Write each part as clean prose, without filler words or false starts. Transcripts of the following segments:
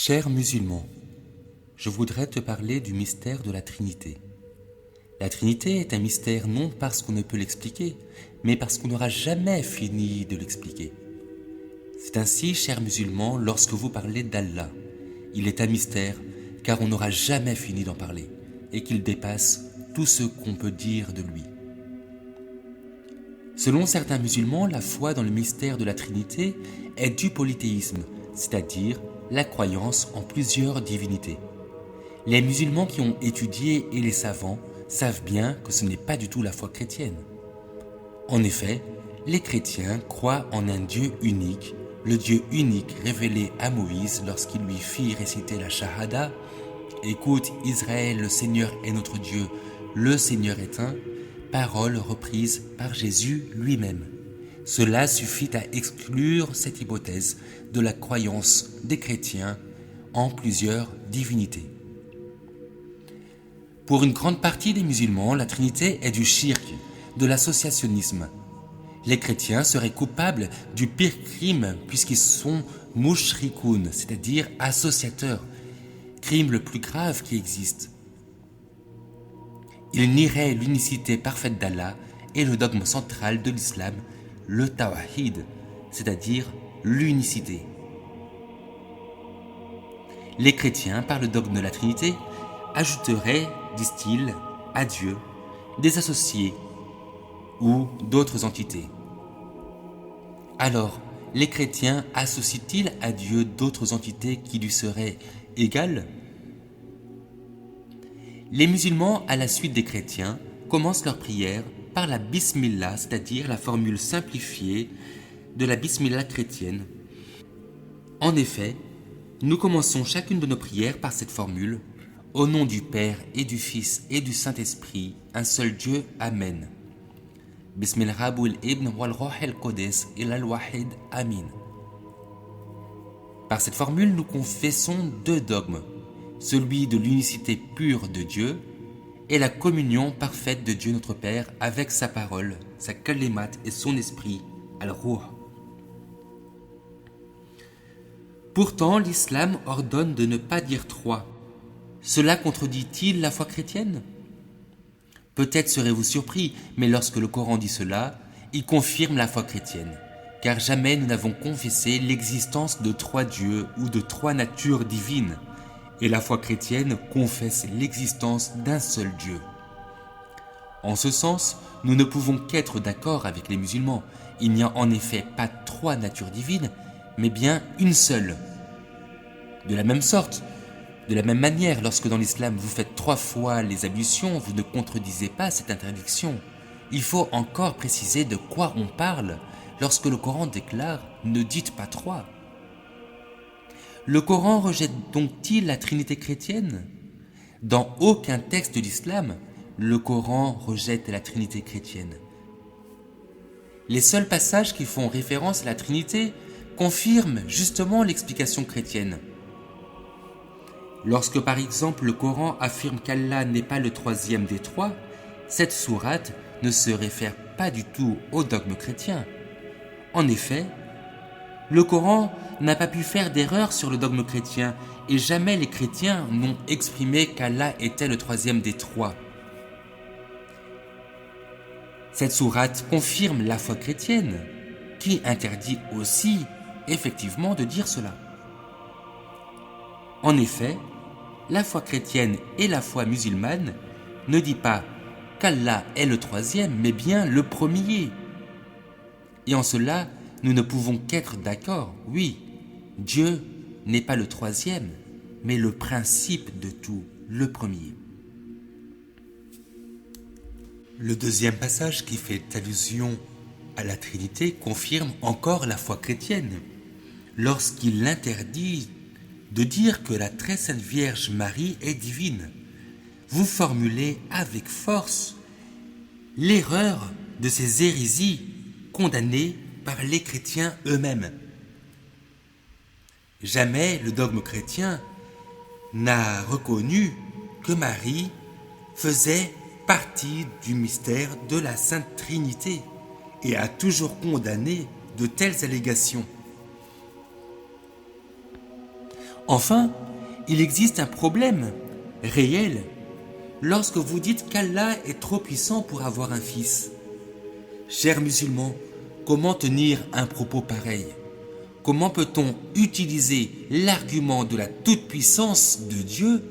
Chers musulmans, je voudrais te parler du mystère de la Trinité. La Trinité est un mystère non parce qu'on ne peut l'expliquer, mais parce qu'on n'aura jamais fini de l'expliquer. C'est ainsi, chers musulmans, lorsque vous parlez d'Allah, il est un mystère car on n'aura jamais fini d'en parler et qu'il dépasse tout ce qu'on peut dire de lui. Selon certains musulmans, la foi dans le mystère de la Trinité est du polythéisme, c'est-à-dire la croyance en plusieurs divinités. Les musulmans qui ont étudié et les savants savent bien que ce n'est pas du tout la foi chrétienne. En effet, les chrétiens croient en un Dieu unique, le Dieu unique révélé à Moïse lorsqu'il lui fit réciter la Shahada. Écoute Israël, le Seigneur est notre Dieu, le Seigneur est un, parole reprise par Jésus lui-même. Cela suffit à exclure cette hypothèse de la croyance des chrétiens en plusieurs divinités. Pour une grande partie des musulmans, la Trinité est du shirk, de l'associationnisme. Les chrétiens seraient coupables du pire crime puisqu'ils sont mushrikoun, c'est-à-dire associateurs, crime le plus grave qui existe. Ils nieraient l'unicité parfaite d'Allah et le dogme central de l'islam, le tawhid, c'est-à-dire l'unicité. Les chrétiens, par le dogme de la Trinité, ajouteraient, disent-ils, à Dieu des associés ou d'autres entités. Alors, les chrétiens associent-ils à Dieu d'autres entités qui lui seraient égales ? Les musulmans, à la suite des chrétiens, commencent leur prière par la Bismillah, c'est-à-dire la formule simplifiée de la Bismillah chrétienne. En effet, nous commençons chacune de nos prières par cette formule, au nom du Père et du Fils et du Saint-Esprit, un seul Dieu, Amen. Bismillah ibn wal Ruh al-Qudus ilal wahid, Amin. Par cette formule, nous confessons deux dogmes, celui de l'unicité pure de Dieu et la communion parfaite de Dieu notre Père avec sa parole, sa kalimat et son esprit, al-Ruh. Pourtant, l'islam ordonne de ne pas dire trois. Cela contredit-il la foi chrétienne ? Peut-être serez-vous surpris, mais lorsque le Coran dit cela, il confirme la foi chrétienne, car jamais nous n'avons confessé l'existence de trois dieux ou de trois natures divines, et la foi chrétienne confesse l'existence d'un seul Dieu. En ce sens, nous ne pouvons qu'être d'accord avec les musulmans. Il n'y a en effet pas trois natures divines, mais bien une seule. De la même sorte, de la même manière, lorsque dans l'islam vous faites 3 fois les ablutions, vous ne contredisez pas cette interdiction. Il faut encore préciser de quoi on parle lorsque le Coran déclare « ne dites pas 3 ». Le Coran rejette donc-t-il la Trinité chrétienne ? Dans aucun texte de l'islam, le Coran rejette la Trinité chrétienne. Les seuls passages qui font référence à la Trinité confirment justement l'explication chrétienne. Lorsque par exemple le Coran affirme qu'Allah n'est pas le troisième des trois, cette sourate ne se réfère pas du tout au dogme chrétien. En effet, le Coran n'a pas pu faire d'erreur sur le dogme chrétien et jamais les chrétiens n'ont exprimé qu'Allah était le troisième des trois. Cette sourate confirme la foi chrétienne, qui interdit aussi effectivement de dire cela. En effet, la foi chrétienne et la foi musulmane ne dit pas qu'Allah est le troisième, mais bien le premier. Et en cela, nous ne pouvons qu'être d'accord. Oui, Dieu n'est pas le troisième, mais le principe de tout, le premier. Le deuxième passage qui fait allusion à la Trinité confirme encore la foi chrétienne, lorsqu'il interdit de dire que la très sainte Vierge Marie est divine. Vous formulez avec force l'erreur de ces hérésies condamnées par les chrétiens eux-mêmes. Jamais le dogme chrétien n'a reconnu que Marie faisait partie du mystère de la Sainte Trinité et a toujours condamné de telles allégations. Enfin, il existe un problème réel lorsque vous dites qu'Allah est trop puissant pour avoir un fils. Chers musulmans, comment tenir un propos pareil? Comment peut-on utiliser l'argument de la toute-puissance de Dieu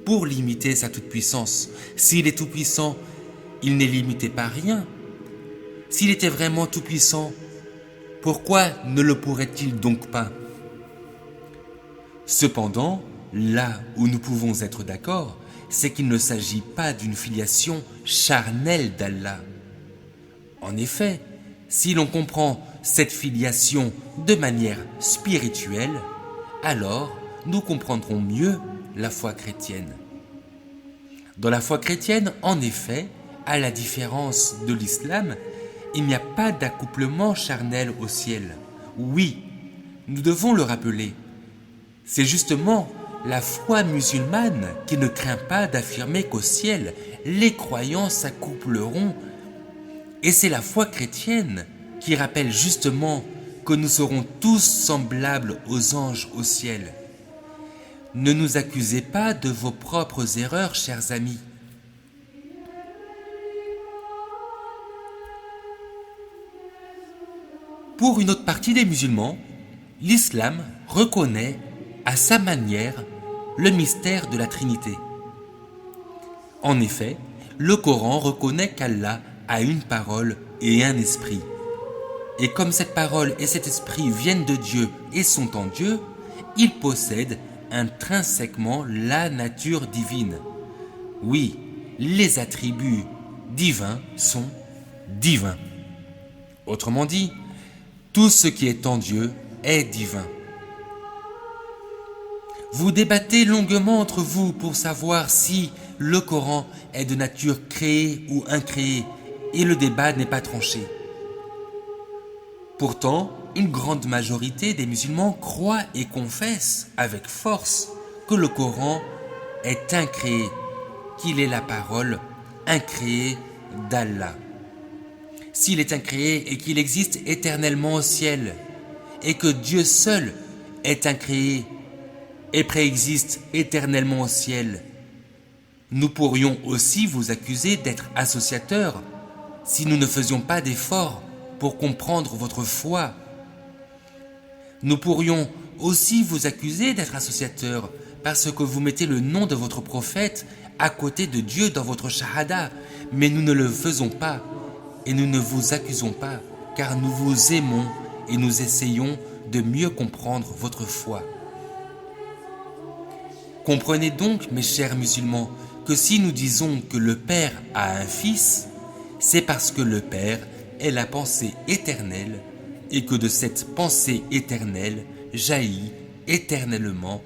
pour limiter sa toute-puissance? S'il est tout-puissant, il n'est limité par rien. S'il était vraiment tout-puissant, pourquoi ne le pourrait-il donc pas? Cependant, là où nous pouvons être d'accord, c'est qu'il ne s'agit pas d'une filiation charnelle d'Allah. En effet, si l'on comprend cette filiation de manière spirituelle, alors nous comprendrons mieux la foi chrétienne. Dans la foi chrétienne, en effet, à la différence de l'islam, il n'y a pas d'accouplement charnel au ciel. Oui, nous devons le rappeler. C'est justement la foi musulmane qui ne craint pas d'affirmer qu'au ciel, les croyants s'accoupleront. Et c'est la foi chrétienne qui rappelle justement que nous serons tous semblables aux anges au ciel. Ne nous accusez pas de vos propres erreurs, chers amis. Pour une autre partie des musulmans, l'islam reconnaît à sa manière le mystère de la Trinité. En effet, le Coran reconnaît qu'Allah a une parole et un esprit. Et comme cette parole et cet esprit viennent de Dieu et sont en Dieu, ils possèdent intrinsèquement la nature divine. Oui, les attributs divins sont divins. Autrement dit, tout ce qui est en Dieu est divin. Vous débattez longuement entre vous pour savoir si le Coran est de nature créée ou incréée, et le débat n'est pas tranché. Pourtant, une grande majorité des musulmans croient et confessent avec force que le Coran est incréé, qu'il est la parole incréée d'Allah. S'il est incréé et qu'il existe éternellement au ciel, et que Dieu seul est incréé et préexiste éternellement au ciel, nous pourrions aussi vous accuser d'être associateurs si nous ne faisions pas d'efforts pour comprendre votre foi. Nous pourrions aussi vous accuser d'être associateurs parce que vous mettez le nom de votre prophète à côté de Dieu dans votre shahada, mais nous ne le faisons pas et nous ne vous accusons pas car nous vous aimons et nous essayons de mieux comprendre votre foi. Comprenez donc, mes chers musulmans, que si nous disons que le Père a un Fils, c'est parce que le Père est la pensée éternelle et que de cette pensée éternelle jaillit éternellement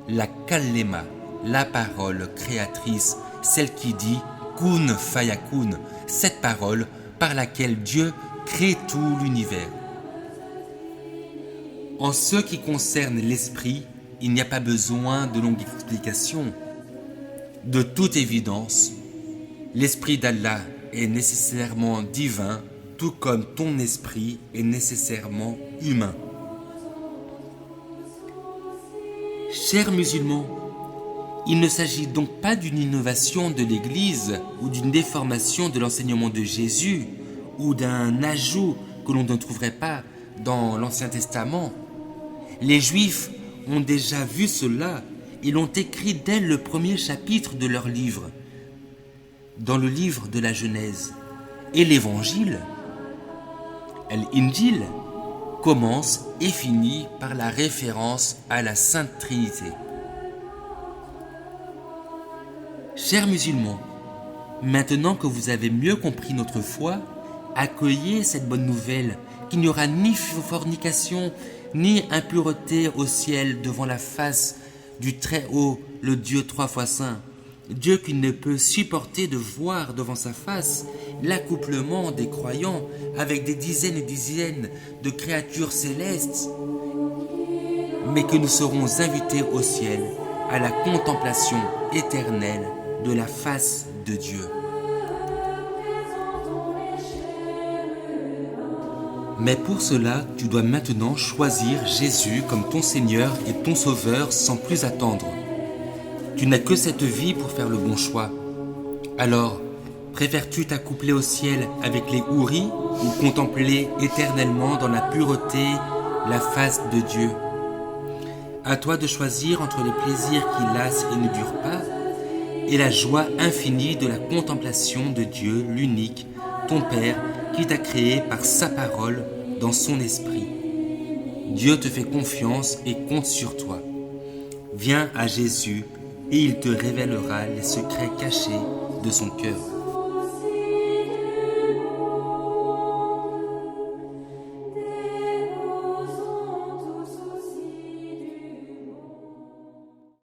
la kalema, la parole créatrice, celle qui dit kun fayakun, cette parole par laquelle Dieu crée tout l'univers. En ce qui concerne l'esprit, il n'y a pas besoin de longues explications. De toute évidence, l'esprit d'Allah est nécessairement divin, tout comme ton esprit est nécessairement humain. Chers musulmans, il ne s'agit donc pas d'une innovation de l'Église ou d'une déformation de l'enseignement de Jésus ou d'un ajout que l'on ne trouverait pas dans l'Ancien Testament. Les Juifs ont déjà vu cela et l'ont écrit dès le premier chapitre de leur livre, dans le livre de la Genèse. Et l'Évangile, l'Injil, commence et finit par la référence à la Sainte Trinité. Chers musulmans, maintenant que vous avez mieux compris notre foi, accueillez cette bonne nouvelle qu'il n'y aura ni fornication, ni impureté au ciel devant la face du Très-Haut, le Dieu 3 fois saint. Dieu qui ne peut supporter de voir devant sa face l'accouplement des croyants avec des dizaines et dizaines de créatures célestes, mais que nous serons invités au ciel à la contemplation éternelle de la face de Dieu. Mais pour cela, tu dois maintenant choisir Jésus comme ton Seigneur et ton Sauveur sans plus attendre. Tu n'as que cette vie pour faire le bon choix. Alors, préfères-tu t'accoupler au ciel avec les houris ou contempler éternellement dans la pureté la face de Dieu? À toi de choisir entre les plaisirs qui lassent et ne durent pas et la joie infinie de la contemplation de Dieu, l'unique, ton Père, qui t'a créé par sa parole dans son esprit. Dieu te fait confiance et compte sur toi. Viens à Jésus et il te révélera les secrets cachés de son cœur.